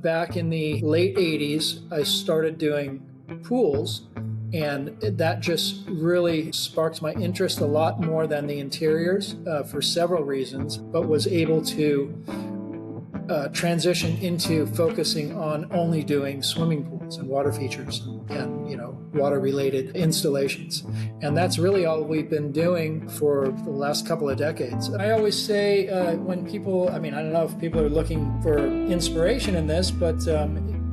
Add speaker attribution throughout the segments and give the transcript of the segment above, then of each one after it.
Speaker 1: Back in the late 80s, I started doing pools, and that just really sparked my interest a lot more than the interiors for several reasons, but was able to transition into focusing on only doing swimming pools and water features and water related installations. And that's really all we've been doing for the last couple of decades. I always say when people, I don't know if people are looking for inspiration in this, but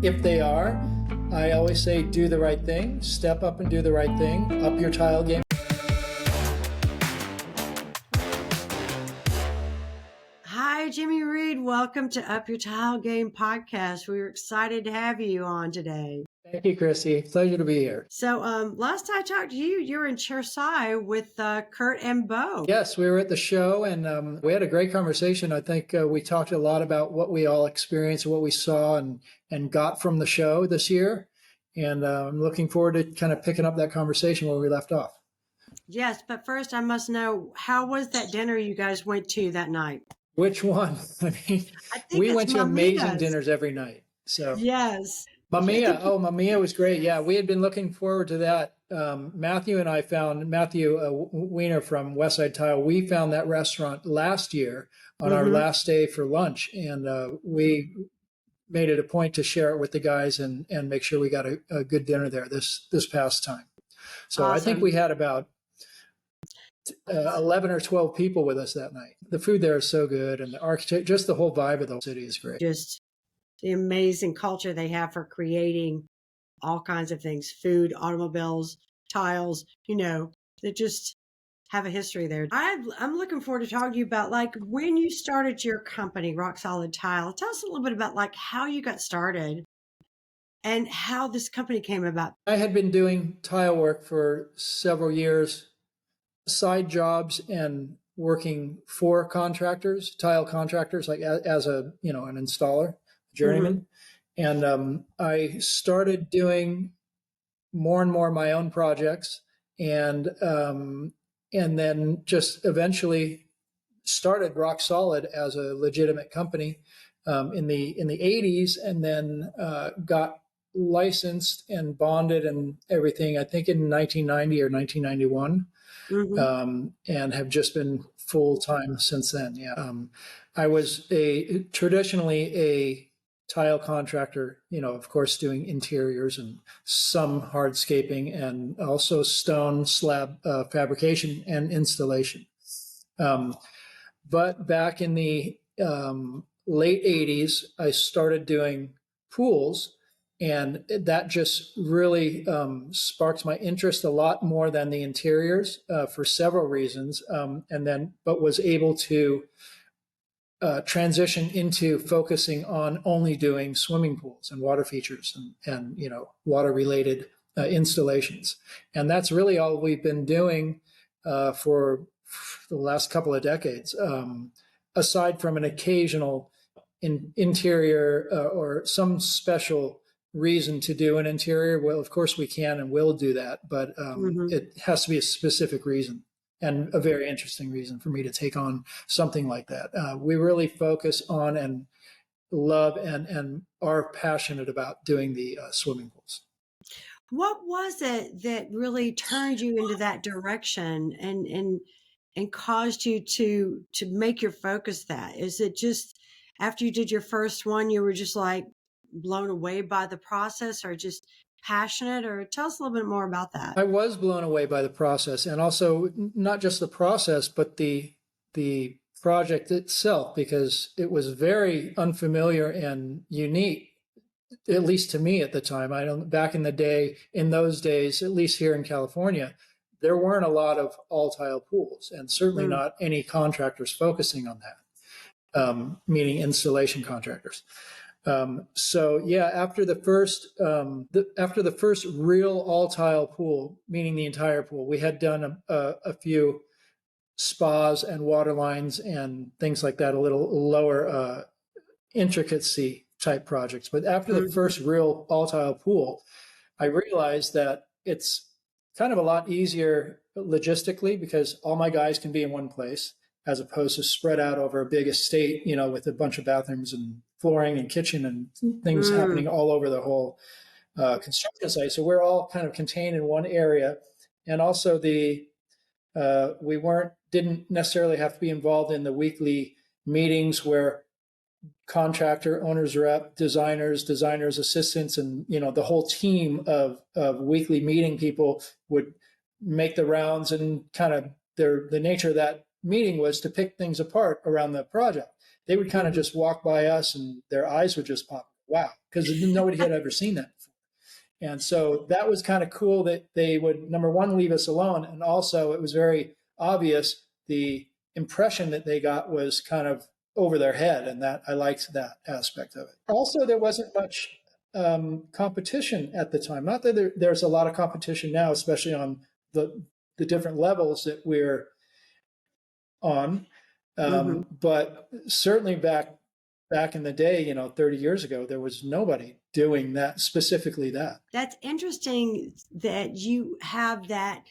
Speaker 1: if they are, I always say do the right thing, step up and do the right thing, up your tile game.
Speaker 2: Hi, Jimmy Reed. Welcome to Up Your Tile Game podcast. We were excited to have you on today.
Speaker 1: Thank you, Chrissy. Pleasure to be here.
Speaker 2: So last I talked to you, you were in Chersai with Kurt and Bo.
Speaker 1: Yes, we were at the show and we had a great conversation. I think we talked a lot about what we all experienced, what we saw and got from the show this year. And I'm looking forward to kind of picking up that conversation where we left off.
Speaker 2: Yes, but first I must know, how was that dinner you guys went to that night?
Speaker 1: Which one?
Speaker 2: I think
Speaker 1: we went to amazing
Speaker 2: Mamiya's.
Speaker 1: Dinners every night. So
Speaker 2: Yes.
Speaker 1: Mamiya was great. Yeah, we had been looking forward to that. Matthew and I found Matthew Weiner from Westside Tile. We found that restaurant last year on our last day for lunch, and we made it a point to share it with the guys and make sure we got a good dinner there this past time. So awesome. I think we had about 11 or 12 people with us that night. The food there is so good, and the architect, just the whole vibe of the city is great.
Speaker 2: Just the amazing culture they have for creating all kinds of things, food, automobiles, tiles, they just have a history there. I'm looking forward to talking to you about when you started your company, Rock Solid Tile. Tell us a little bit about how you got started and how this company came about.
Speaker 1: I had been doing tile work for several years, side jobs and working for contractors, tile contractors, like as a, an installer, journeyman. And I started doing more and more my own projects and then just eventually started Rock Solid as a legitimate company in the 80s, and then got licensed and bonded and everything, I think in 1990 or 1991. And have just been full time since then. Yeah. I was traditionally a tile contractor, of course, doing interiors and some hardscaping and also stone slab fabrication and installation. But back in the late 80s, I started doing pools. And that just really sparked my interest a lot more than the interiors for several reasons, but was able to transition into focusing on only doing swimming pools and water features and water related installations. And that's really all we've been doing for the last couple of decades, aside from an occasional interior or some special reason to do an interior. Well, of course we can and will do that, but it has to be a specific reason and a very interesting reason for me to take on something like that. We really focus on and love and are passionate about doing the swimming pools.
Speaker 2: What was it that really turned you into that direction and caused you to make your focus that? Is it just after you did your first one, you were just blown away by the process, or just passionate? Or tell us a little bit more about that.
Speaker 1: I was blown away by the process, and also not just the process, but the project itself, because it was very unfamiliar and unique, at least to me at the time. Back in the day, in those days, at least here in California, there weren't a lot of all tile pools, and certainly not any contractors focusing on that, meaning installation contractors. So yeah, after the first real all tile pool, meaning the entire pool, we had done a few spas and water lines and things like that, a little lower intricacy type projects. But after the first real all tile pool, I realized that it's kind of a lot easier logistically because all my guys can be in one place, as opposed to spread out over a big estate, with a bunch of bathrooms and flooring and kitchen and things
Speaker 2: Mm,
Speaker 1: happening all over the whole construction site. So we're all kind of contained in one area. And also we didn't necessarily have to be involved in the weekly meetings where contractor, owner's rep, designers assistants, and the whole team of weekly meeting people would make the rounds, and kind of the nature of that meeting was to pick things apart around the project. They would kind of
Speaker 2: mhm.
Speaker 1: just walk by us and their eyes would just pop. Wow, because nobody had ever seen that before. And so that was kind of cool that they would, number one, leave us alone. And also, it was very obvious the impression that they got was kind of over their head. And that I liked that aspect of it. Also, there wasn't much competition at the time. Not that there's a lot of competition now, especially on the different levels that we're on.
Speaker 2: Mhm.
Speaker 1: But certainly back in the day, 30 years ago, there was nobody doing that, specifically that.
Speaker 2: That's interesting that you have that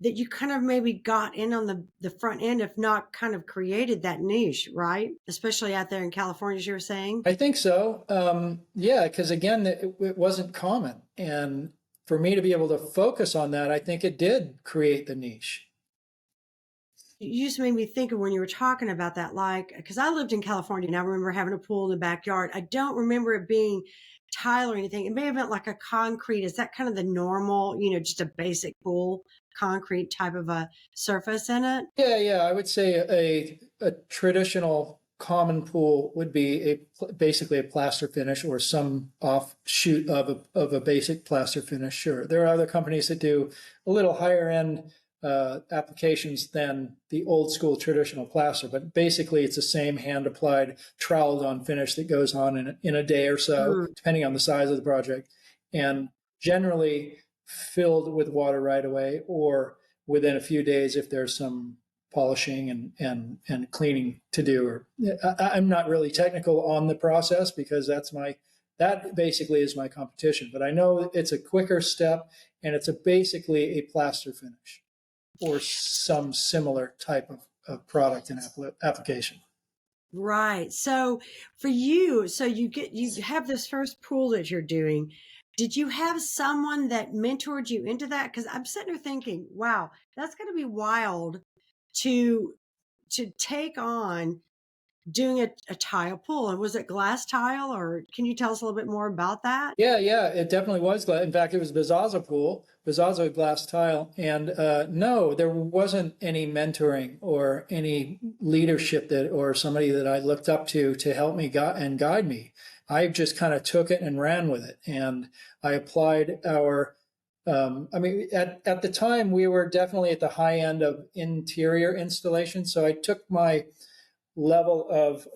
Speaker 2: you kind of maybe got in on the front end, if not kind of created that niche, right? Especially out there in California, as you were saying.
Speaker 1: I think so. Yeah, because again, it wasn't common. And for me to be able to focus on that, I think it did create the niche.
Speaker 2: You just made me think of when you were talking about that, like, because I lived in California and I remember having a pool in the backyard. I don't remember it being tile or anything. It may have been like a concrete. Is that kind of the normal, just a basic pool, concrete type of a surface in it?
Speaker 1: Yeah. I would say a traditional common pool would be basically a plaster finish or some offshoot of a basic plaster finish. Sure, there are other companies that do a little higher end applications than the old school traditional plaster, but basically it's the same hand applied troweled on finish that goes on in a day or so,
Speaker 2: Mm,
Speaker 1: depending on the size of the project, and generally filled with water right away or within a few days if there's some polishing and cleaning to do. Or I'm not really technical on the process because that basically is my competition. But I know it's a quicker step and it's basically a plaster finish or some similar type of product and application.
Speaker 2: right. So for you, so you have this first pool that you're doing. Did you have someone that mentored you into that? Because I'm sitting there thinking, wow, that's going to be wild to take on doing a tile pool. And was it glass tile, or can you tell us a little bit more about that?
Speaker 1: Yeah, it definitely was. In fact, it was Bizzaza pool, Bizzaza glass tile. And no, there wasn't any mentoring or any leadership or somebody that I looked up to help me and guide me. I just kind of took it and ran with it. And I applied I mean, at the time, we were definitely at the high end of interior installation. So I took my level of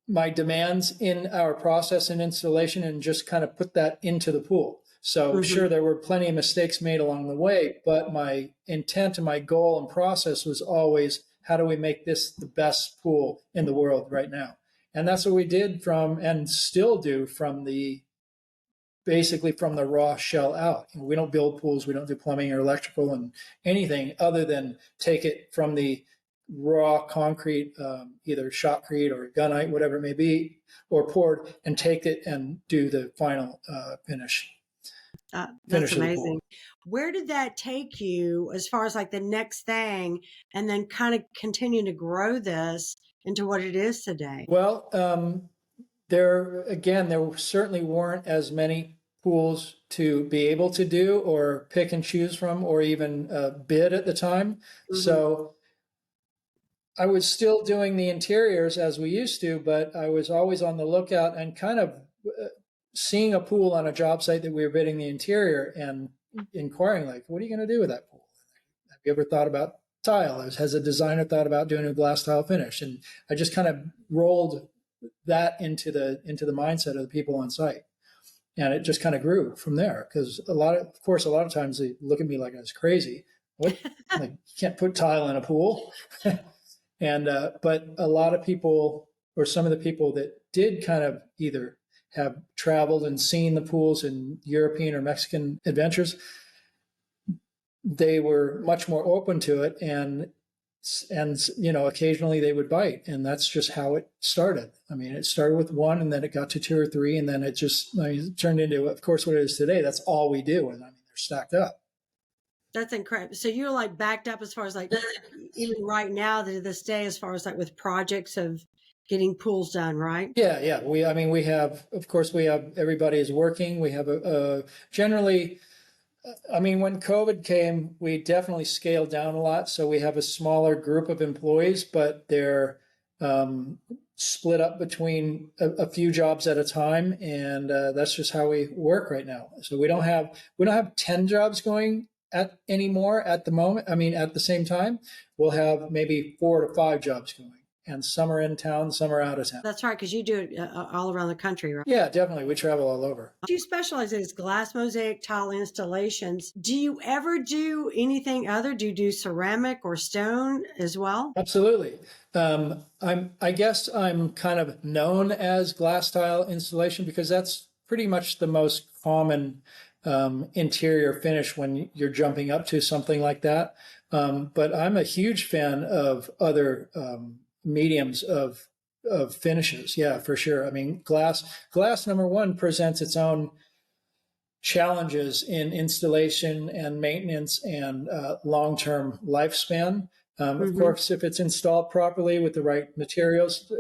Speaker 1: my demands in our process and installation and just kind of put that into the pool. So
Speaker 2: Hmm.
Speaker 1: sure, there were plenty of mistakes made along the way, but my intent and my goal and process was always, how do we make this the best pool in the world right now? And that's what we did and still do basically from the raw shell out. We don't build pools, we don't do plumbing or electrical and anything other than take it from the raw concrete, either shotcrete or gunite, whatever it may be, or poured, and take it and do the final
Speaker 2: That's
Speaker 1: finish of the pool.
Speaker 2: amazing. Where did that take you as far as like the next thing, and then kind of continue to grow this into what it is today?
Speaker 1: Well, there certainly weren't as many pools to be able to do or pick and choose from or even bid at the time.
Speaker 2: Hmm.
Speaker 1: So I was still doing the interiors as we used to, but I was always on the lookout and kind of seeing a pool on a job site that we were bidding the interior and inquiring, like, what are you going to do with that pool? Have you ever thought about tile? Has a designer thought about doing a glass tile finish? And I just kind of rolled that into the mindset of the people on site. And it just kind of grew from there because a lot of times they look at me like I was crazy. What? Like, you can't put tile in a pool. And but a lot of people, or some of the people that did kind of either have traveled and seen the pools in European or Mexican adventures, they were much more open to it. And And occasionally they would bite, and that's just how it started. I mean, it started with one, and then it got to two or three, and then it just turned into, of course, what it is today. That's all we do, and I mean, they're stacked up.
Speaker 2: That's incredible. So you're like backed up as far as like even right now to this day, as far as like with projects of getting pools done, right?
Speaker 1: Yeah. I mean, we have, of course, everybody is working. We have generally, I mean, when COVID came, we definitely scaled down a lot. So we have a smaller group of employees, but they're um, split up between a few jobs at a time, and that's just how we work right now. So we don't have 10 jobs going at anymore at the moment. I mean, at the same time, we'll have maybe 4 to 5 jobs going, and some are in town, some are out of town.
Speaker 2: That's right, because you do it all around the country, right?
Speaker 1: Yeah, definitely. We travel all over.
Speaker 2: You specialize in glass mosaic tile installations. Do you ever do anything other? Do you do ceramic or stone as well?
Speaker 1: Absolutely. I guess I'm kind of known as glass tile installation because that's pretty much the most common interior finish when you're jumping up to something like that. But I'm a huge fan of other mediums of finishes. Yeah, for sure. I mean, glass number one presents its own challenges in installation and maintenance and long-term lifespan. Of
Speaker 2: Mm-hmm.
Speaker 1: course, if it's installed properly with the right materials,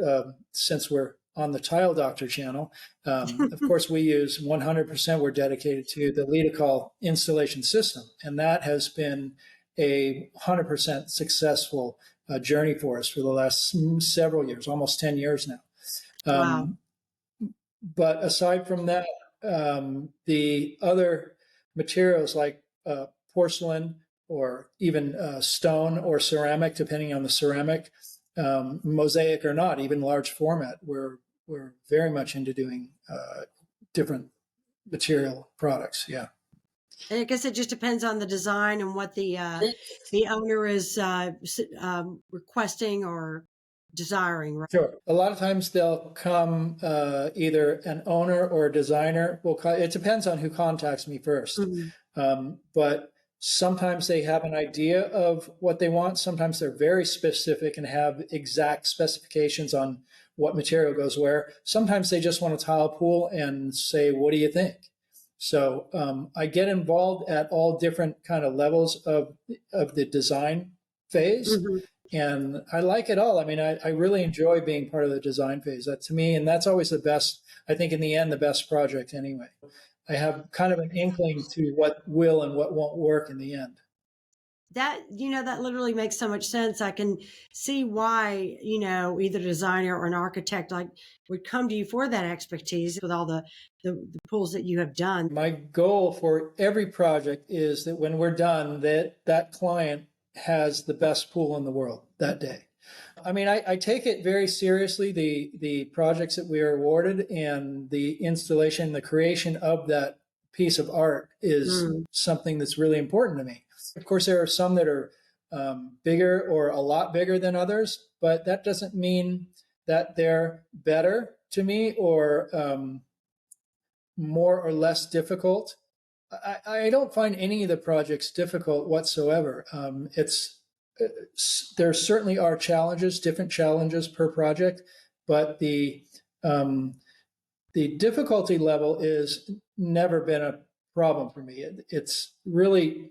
Speaker 1: since we're on the Tile Doctor channel, of course, we use 100%, we're dedicated to the Lidocol installation system. And that has been a 100% successful journey for us for the last several years, almost 10 years now.
Speaker 2: Wow.
Speaker 1: Um, but aside from that, the other materials like porcelain or even stone or ceramic, depending on the ceramic, mosaic or not, even large format, we're very much into doing different material products. Yeah.
Speaker 2: I guess it just depends on the design and what the owner is requesting or desiring, right?
Speaker 1: Sure. A lot of times they'll come either an owner or a designer. It depends on who contacts me first.
Speaker 2: Mhm.
Speaker 1: But sometimes they have an idea of what they want. Sometimes they're very specific and have exact specifications on what material goes where. Sometimes they just want a tile pool and say, "What do you think?" So I get involved at all different kind of levels of the design phase,
Speaker 2: Mhm.
Speaker 1: and I like it all. I mean, I really enjoy being part of the design phase. That to me, and that's always the best, I think in the end, the best project anyway. I have kind of an inkling to what will and what won't work in the end.
Speaker 2: That literally makes so much sense. I can see why, either a designer or an architect like would come to you for that expertise with all the pools that you have done.
Speaker 1: My goal for every project is that when we're done, that client has the best pool in the world that day. I mean, I take it very seriously, the projects that we are awarded and the installation, the creation of that piece of art is
Speaker 2: Mm.
Speaker 1: something that's really important to me. Of course, there are some that are bigger or a lot bigger than others, but that doesn't mean that they're better to me or more or less difficult. I don't find any of the projects difficult whatsoever. There certainly are challenges, different challenges per project, but um, the difficulty level is never been a problem for me. It's really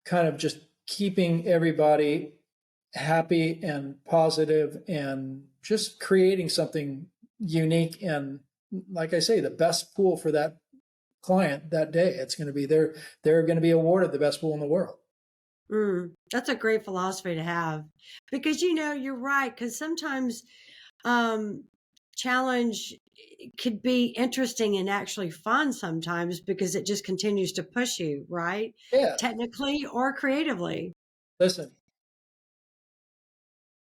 Speaker 1: kind of just keeping everybody happy and positive and just creating something unique and, like I say, the best pool for that client that day. It's going to be they're going to be awarded the best pool in the world.
Speaker 2: That's a great philosophy to have because you're right. Because sometimes challenge could be interesting and actually fun sometimes because it just continues to push you, right?
Speaker 1: Yeah.
Speaker 2: Technically or creatively.
Speaker 1: Listen,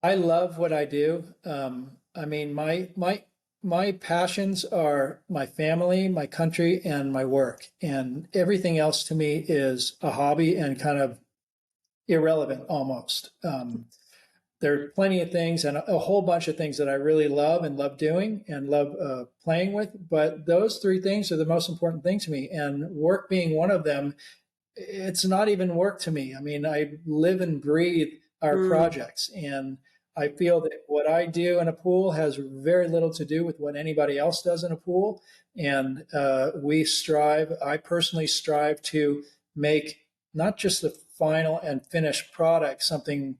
Speaker 1: I love what I do. I mean, my passions are my family, my country, and my work, and everything else to me is a hobby and kind of irrelevant almost. There are plenty of things and a whole bunch of things that I really love and love doing and love playing with, but those three things are the most important thing to me, and work being one of them. It's not even work to me. I mean, I live and breathe our
Speaker 2: Mm,
Speaker 1: projects. And I feel that what I do in a pool has very little to do with what anybody else does in a pool. And I personally strive to make not just the final and finished product something,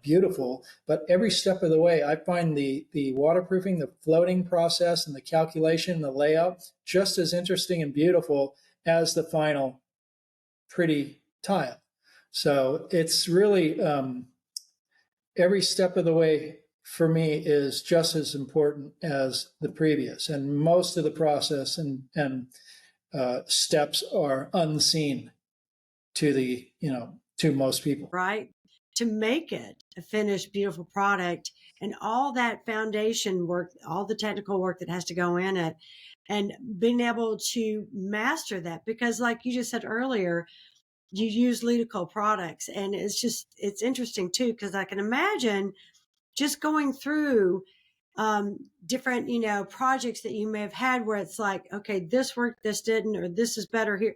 Speaker 1: beautiful, but every step of the way. I find the waterproofing, the floating process, and the calculation, and the layout just as interesting and beautiful as the final pretty tile. So it's really every step of the way for me is just as important as the previous, and most of the process and steps are unseen to to most people.
Speaker 2: right? To make it a finished, beautiful product and all that foundation work, all the technical work that has to go in it, and being able to master that. Because, like you just said earlier, you use Lutico products, and it's interesting too, because I can imagine just going through different, projects that you may have had where it's like, okay, this worked, this didn't, or this is better here,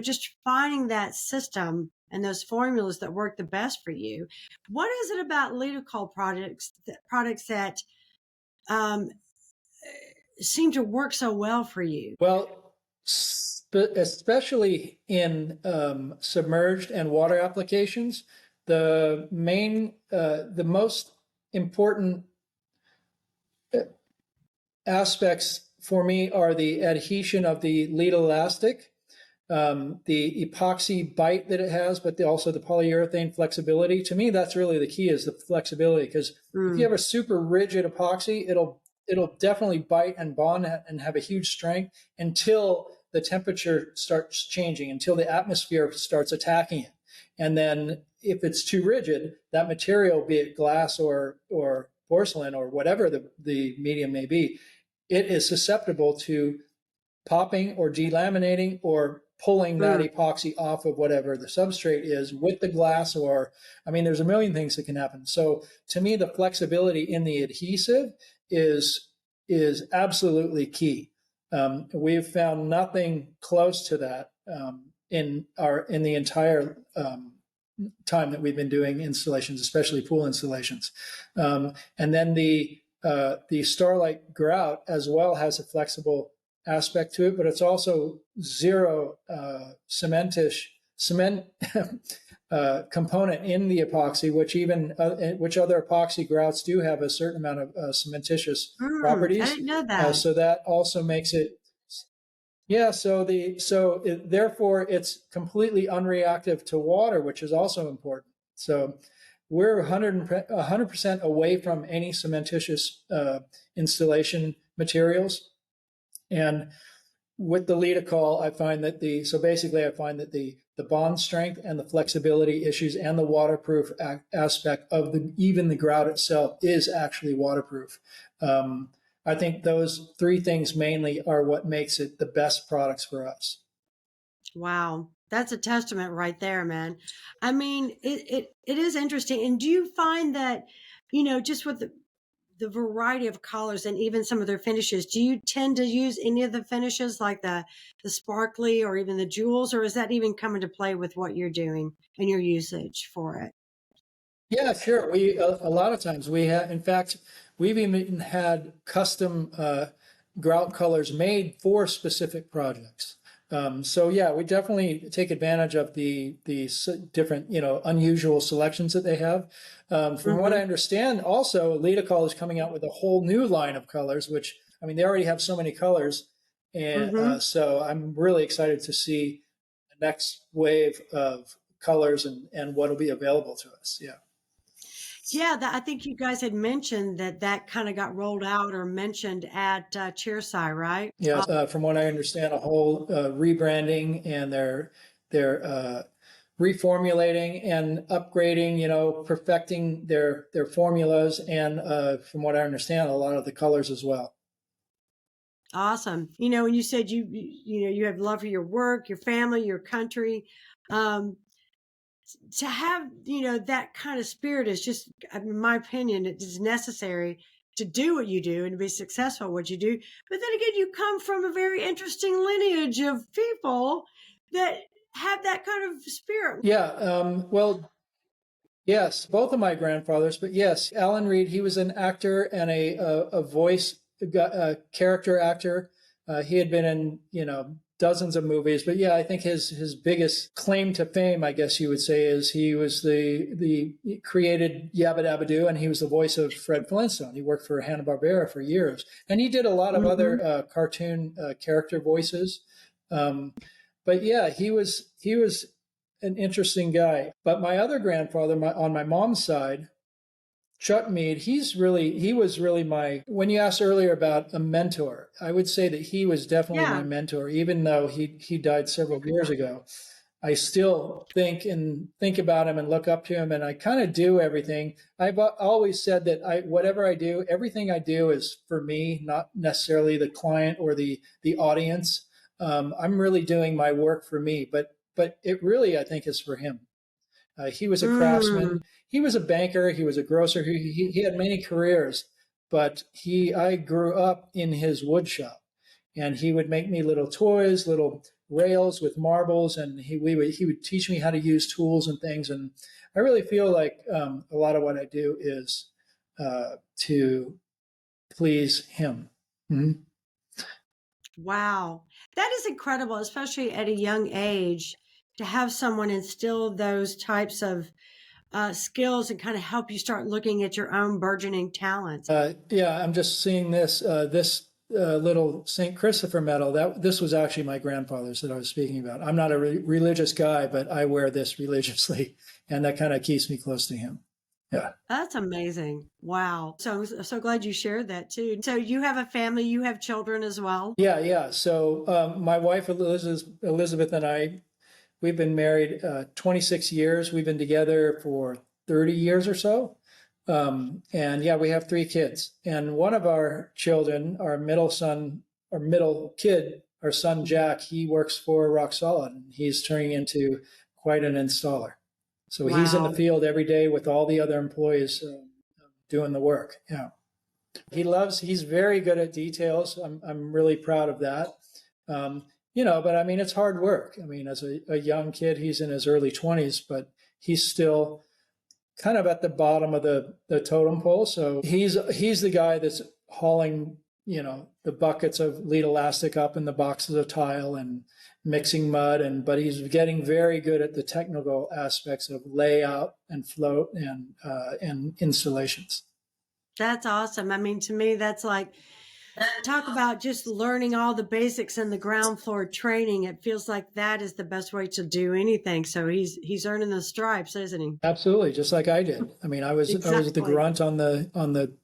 Speaker 2: just finding that system and those formulas that work the best for you. What is it about Lutico products that um, seem to work so well for you?
Speaker 1: Well, especially in submerged and water applications, the most important aspects for me are the adhesion of the lead elastic, the epoxy bite that it has, but also the polyurethane flexibility. To me, that's really the key, is the flexibility. Because if you
Speaker 2: Mm,
Speaker 1: have a super rigid epoxy, it'll definitely bite and bond and have a huge strength until the temperature starts changing, until the atmosphere starts attacking it. And then if it's too rigid, that material, be it glass or porcelain or whatever the medium may be, it is susceptible to popping or delaminating or pulling that
Speaker 2: mm,
Speaker 1: epoxy off of whatever the substrate is with the glass. Or, I mean, there's a million things that can happen. So to me, the flexibility in the adhesive is absolutely key. We've found nothing close to that in the entire time that we've been doing installations, especially pool installations. And then the Starlight grout as well has a flexible aspect to it, but it's also zero cement component in the epoxy, which other epoxy grouts do have a certain amount of cementitious
Speaker 2: I
Speaker 1: properties.
Speaker 2: didn't know that.
Speaker 1: So that also makes it, yeah. Therefore it's completely unreactive to water, which is also important. So we're 100% away from any cementitious installation materials. And with the Litical, I find that the bond strength and the flexibility issues and the waterproof aspect of even the grout itself is actually waterproof. I think those three things mainly are what makes it the best products for us.
Speaker 2: Wow. That's a testament right there, man. I mean, it is interesting. And do you find that, just with the variety of colors and even some of their finishes, do you tend to use any of the finishes like the sparkly or even the jewels, or is that even come into play with what you're doing and your usage for it?
Speaker 1: Yeah, sure. A lot of times we have, in fact, we've even had custom grout colors made for specific projects. So yeah, we definitely take advantage of the different, unusual selections that they have. From what I
Speaker 2: Mm-hmm.
Speaker 1: understand, also Lidacol is coming out with a whole new line of colors, which, I mean, they already have so many colors, and
Speaker 2: Mm-hmm.
Speaker 1: so I'm really excited to see the next wave of colors and what will be available to us. Yeah.
Speaker 2: Yeah, I think you guys had mentioned that kind of got rolled out or mentioned at Cheerside, right?
Speaker 1: Yes, from what I understand, a whole rebranding, and they're reformulating and upgrading, perfecting their formulas, and from what I understand, a lot of the colors as well.
Speaker 2: Awesome. When you said you have love for your work, your family, your country, um, to have, that kind of spirit is just, in my opinion, it is necessary to do what you do and to be successful at what you do. But then again, you come from a very interesting lineage of people that have that kind of spirit.
Speaker 1: Yeah. Well, Yes, both of my grandfathers, but yes, Alan Reed, he was an actor and a voice a character actor. He had been in, dozens of movies, but yeah, I think his biggest claim to fame, I guess you would say, is he was the he created Yabba Dabba Doo, and he was the voice of Fred Flintstone. He worked for Hanna-Barbera for years, and he did a lot of
Speaker 2: Hmm.
Speaker 1: other cartoon character voices. Um, but yeah, he was an interesting guy. But my other grandfather, on my mom's side, Chuck Mead, he was really my, when you asked earlier about a mentor, I would say that he was definitely my
Speaker 2: Yeah.
Speaker 1: mentor, even though he died several years ago. I still think about him and look up to him, and I kind of do everything. I've always said that whatever I do, everything I do is for me, not necessarily the client or the audience. I'm really doing my work for me, but it really, I think, is for him. He was a
Speaker 2: Mm.
Speaker 1: craftsman. He was a banker. He was a grocer. He had many careers, but I grew up in his wood shop, and he would make me little toys, little rails with marbles, and he would teach me how to use tools and things. And I really feel like a lot of what I do is to please him. Mhm.
Speaker 2: Wow. That is incredible, especially at a young age, to have someone instill those types of skills and kind of help you start looking at your own burgeoning talents.
Speaker 1: Yeah, I'm just seeing this little St. Christopher medal. That this was actually my grandfather's that I was speaking about. I'm not a religious guy, but I wear this religiously, and that kind of keeps me close to him. Yeah,
Speaker 2: That's amazing. Wow. So I'm so glad you shared that too. So you have a family, you have children as well.
Speaker 1: yeah. So my wife Elizabeth and I, we've been married 26 years. We've been together for 30 years or so. And yeah, we have three kids. And one of our children, our middle kid, our son
Speaker 2: Mhm.
Speaker 1: Jack, he works for Rock Solid, and he's turning into quite an installer. So he's in the
Speaker 2: Wow.
Speaker 1: field every day with all the other employees doing the work. Yeah. He's very good at details. I'm really proud of that. Um, but I mean, it's hard work. I mean, as a young kid, he's in his early 20s, but he's still kind of at the bottom of the totem pole. So he's the guy that's hauling, the buckets of lead elastic up in the boxes of tile and mixing mud, but he's getting very good at the technical aspects of layout and float and installations.
Speaker 2: That's awesome. I mean, to me, that's like, talk about just learning all the basics and the ground floor training. It feels like that is the best way to do anything. So he's earning the stripes, isn't he?
Speaker 1: Absolutely, just like I did. I mean, I was the
Speaker 2: Exactly.
Speaker 1: grunt on the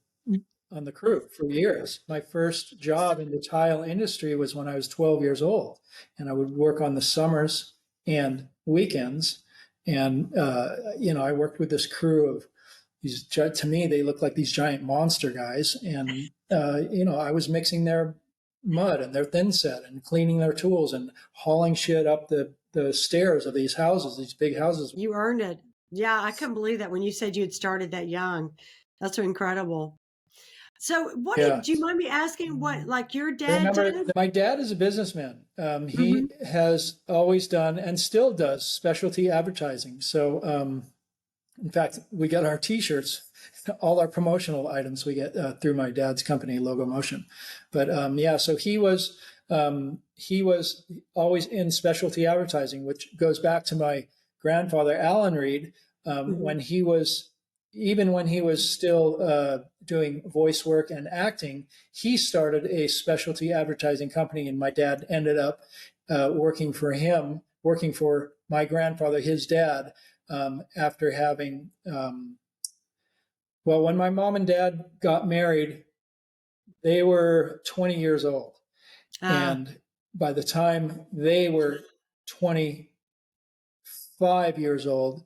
Speaker 1: crew for years. My first job in the tile industry was when I was 12 years old, and I would work on the summers and weekends. And I worked with this crew of these. To me, they look like these giant monster guys, and I was mixing their mud and their thin set and cleaning their tools and hauling shit up the stairs of these houses, these big houses.
Speaker 2: You earned it. Yeah, I couldn't believe that when you said you had started that young. That's incredible. So,
Speaker 1: Yeah.
Speaker 2: do you mind me asking what, like, your dad
Speaker 1: Remember,
Speaker 2: did?
Speaker 1: my dad is a businessman.
Speaker 2: Hmm.
Speaker 1: He has always done and still does specialty advertising. So, in fact, we get our T-shirts, all our promotional items we get through my dad's company, Logo Motion. But yeah, so he was always in specialty advertising, which goes back to my grandfather, Alan Reed,
Speaker 2: Hmm.
Speaker 1: when he was even when he was still doing voice work and acting, he started a specialty advertising company, and my dad ended up working for my grandfather, his dad, after having, well, when my mom and dad got married, they were 20 years old.
Speaker 2: Ah,
Speaker 1: And by the time they were 25 years old,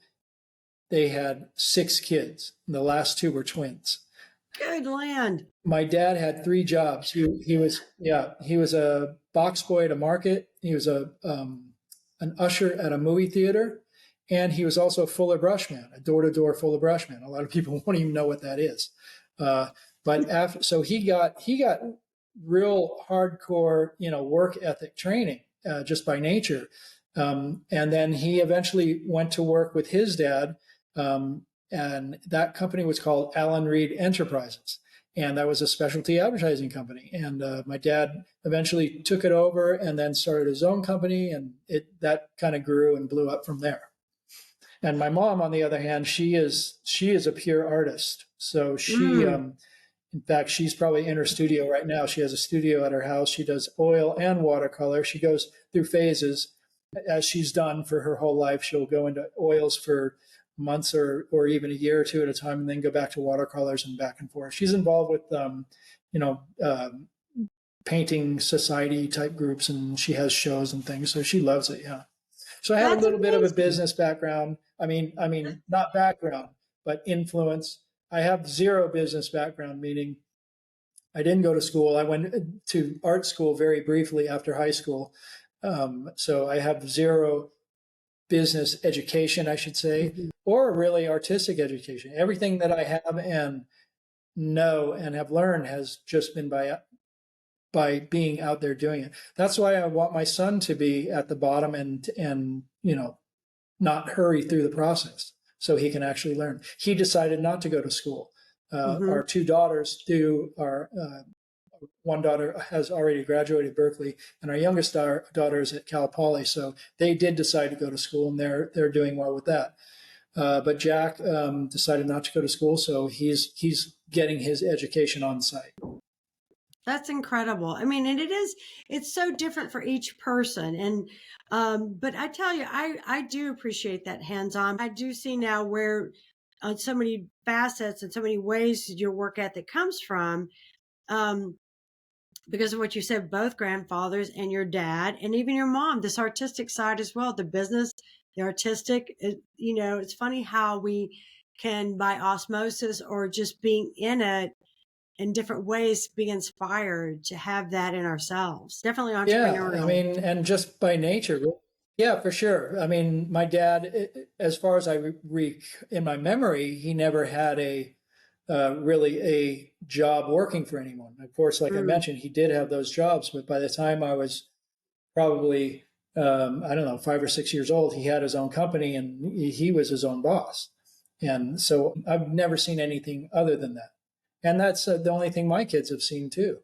Speaker 1: they had six kids. The last two were twins.
Speaker 2: good land.
Speaker 1: My dad had three jobs. He was a box boy at a market. He was an usher at a movie theater, and he was also a Fuller Brushman, a door-to-door Fuller Brushman. A lot of people won't even know what that is. Uh, but after, so he got real hardcore, work ethic training just by nature. And then he eventually went to work with his dad, And that company was called Allen Reed Enterprises. And that was a specialty advertising company. And my dad eventually took it over and then started his own company. And that kind of grew and blew up from there. And my mom, on the other hand, she is a pure artist. So
Speaker 2: Mm.
Speaker 1: in fact, she's probably in her studio right now. She has a studio at her house. She does oil and watercolor. She goes through phases, as she's done for her whole life. She'll go into oils for months or even a year or two at a time, and then go back to watercolors and back and forth. She's involved with you know, painting society type groups, and she has shows and things. So she loves it. Yeah. So I have a
Speaker 2: That's
Speaker 1: little bit of a
Speaker 2: amazing.
Speaker 1: business background. I mean, not background, but influence. I have zero business background, meaning I didn't go to school. I went to art school very briefly after high school. So I have zero business education, I should say,
Speaker 2: Mhm.
Speaker 1: or really artistic education. Everything that I have and know and have learned has just been by being out there doing it. That's why I want my son to be at the bottom and not hurry through the process so he can actually learn. He decided not to go to school. Our
Speaker 2: Mhm.
Speaker 1: two daughters do. Our one daughter has already graduated Berkeley, and our youngest daughter is at Cal Poly. So they did decide to go to school, and they're doing well with that. But Jack decided not to go to school, so he's getting his education on site.
Speaker 2: That's incredible. I mean, and it's so different for each person. And, but I tell you, I do appreciate that hands-on. I do see now where on so many facets and so many ways your work ethic comes from. Um, because of what you said, both grandfathers and your dad, and even your mom, this artistic side as well, the business, the artistic, it's funny how we can, by osmosis or just being in it, in different ways be inspired to have that in ourselves. Definitely
Speaker 1: Yeah, I
Speaker 2: entrepreneurial.
Speaker 1: mean, and just by nature, yeah, for sure. I mean, my dad, as far as in my memory, he never had a really a job working for anyone. Of course, like I
Speaker 2: Mm.
Speaker 1: mentioned, he did have those jobs, but by the time I was probably, I don't know, 5 or 6 years old, he had his own company and he was his own boss. And so I've never seen anything other than that. And that's the only thing my kids have seen too.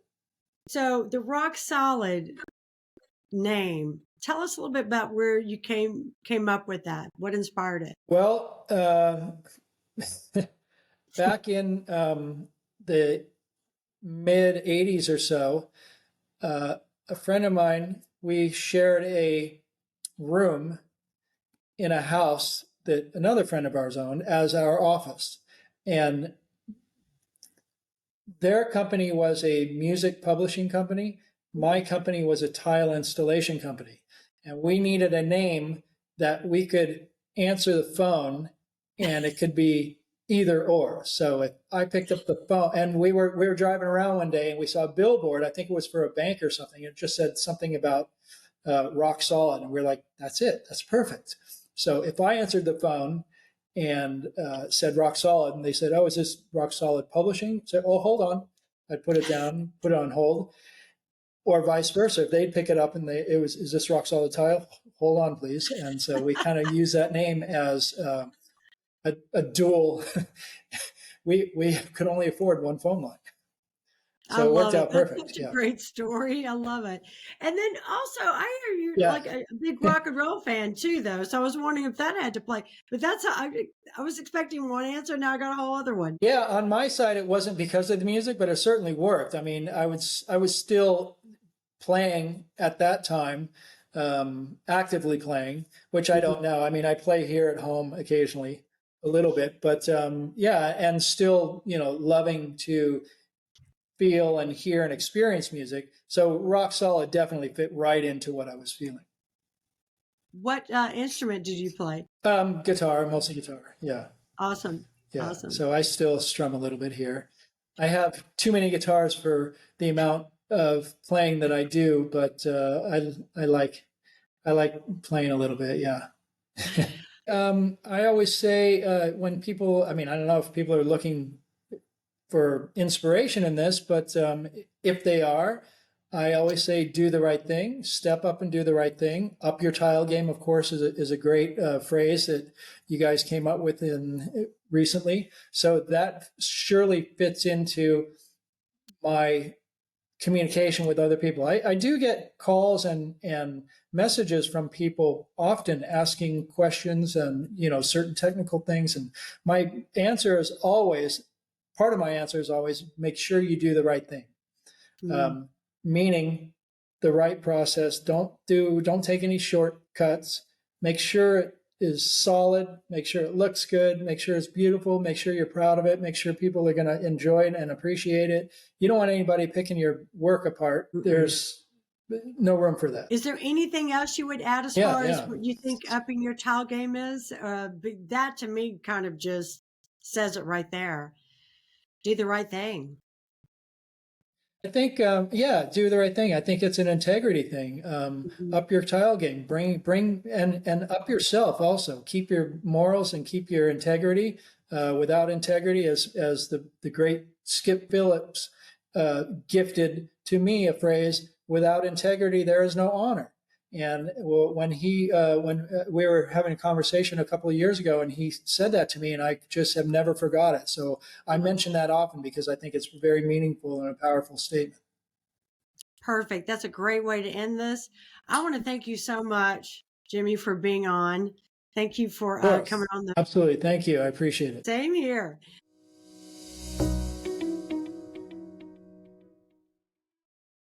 Speaker 2: So the Rock Solid name, tell us a little bit about where you came up with that. What inspired it?
Speaker 1: Well, back in the mid 80s or so, uh, a friend of mine, we shared a room in a house that another friend of ours owned as our office. And their company was a music publishing company. My company was a tile installation company. And we needed a name that we could answer the phone and it could be either or. So if I picked up the phone and we were driving around one day and we saw a billboard, I think it was for a bank or something. It just said something about rock solid. And we're like, that's it. That's perfect. So if I answered the phone and said rock solid, and they said, "Oh, is this rock solid publishing?" I said, "Oh, hold on." I'd put it down, put it on hold, or vice versa. If they'd pick it up and is this rock solid tile? Hold on, please. And so we kind of use that name as a dual. We could only afford one phone line,
Speaker 2: I
Speaker 1: so it worked
Speaker 2: love it.
Speaker 1: out
Speaker 2: That's
Speaker 1: perfect.
Speaker 2: such a
Speaker 1: Yeah,
Speaker 2: great story. I love it. And then also, I hear you're
Speaker 1: yeah.
Speaker 2: like a big rock and roll fan too, though. So I was wondering if that had to play. But that's how I was expecting one answer. Now I got a whole other one.
Speaker 1: Yeah, on my side, it wasn't because of the music, but it certainly worked. I mean, I was still playing at that time, actively playing, which I
Speaker 2: Mhm.
Speaker 1: don't know. I mean, I play here at home occasionally a little bit, but yeah, and still, loving to feel and hear and experience music. So Rock Solid definitely fit right into what I was feeling.
Speaker 2: What instrument did you play?
Speaker 1: Guitar, mostly guitar. Yeah.
Speaker 2: Awesome.
Speaker 1: Yeah.
Speaker 2: Awesome.
Speaker 1: So I still strum a little bit here. I have too many guitars for the amount of playing that I do, but I like playing a little bit. Yeah. I always say when people, I mean, I don't know if people are looking for inspiration in this, but if they are, I always say do the right thing, step up and do the right thing. Up your tile game, of course, is a great phrase that you guys came up with in recently. So that surely fits into my communication with other people. I do get calls and messages from people often asking questions and, certain technical things. And my answer is always, part of my answer is always make sure you do the right thing.
Speaker 2: Mm.
Speaker 1: Um, Meaning the right process. Don't take any shortcuts. Make sure it is solid. Make sure it looks good. Make sure it's beautiful. Make sure you're proud of it. Make sure people are going to enjoy it and appreciate it. You don't want anybody picking your work apart.
Speaker 2: Mm-mm.
Speaker 1: There's no room for that.
Speaker 2: Is there anything else you would add as
Speaker 1: Yeah,
Speaker 2: far as
Speaker 1: yeah.
Speaker 2: what you think upping your tile game is? That to me kind of just says it right there. Do the right thing.
Speaker 1: I think, yeah, do the right thing. I think it's an integrity thing.
Speaker 2: Mhm.
Speaker 1: Up your tile game. Bring, and up yourself also. Keep your morals and keep your integrity. Without integrity, as the great Skip Phillips gifted to me a phrase, without integrity, there is no honor. And when we were having a conversation a couple of years ago, and he said that to me, and I just have never forgot it. So I mention that often because I think it's very meaningful and a powerful statement.
Speaker 2: Perfect. That's a great way to end this. I want to thank you so much, Jimmy, for being on. Thank you for
Speaker 1: Of
Speaker 2: coming
Speaker 1: course.
Speaker 2: on the
Speaker 1: Absolutely. Thank you. I appreciate it.
Speaker 2: same here.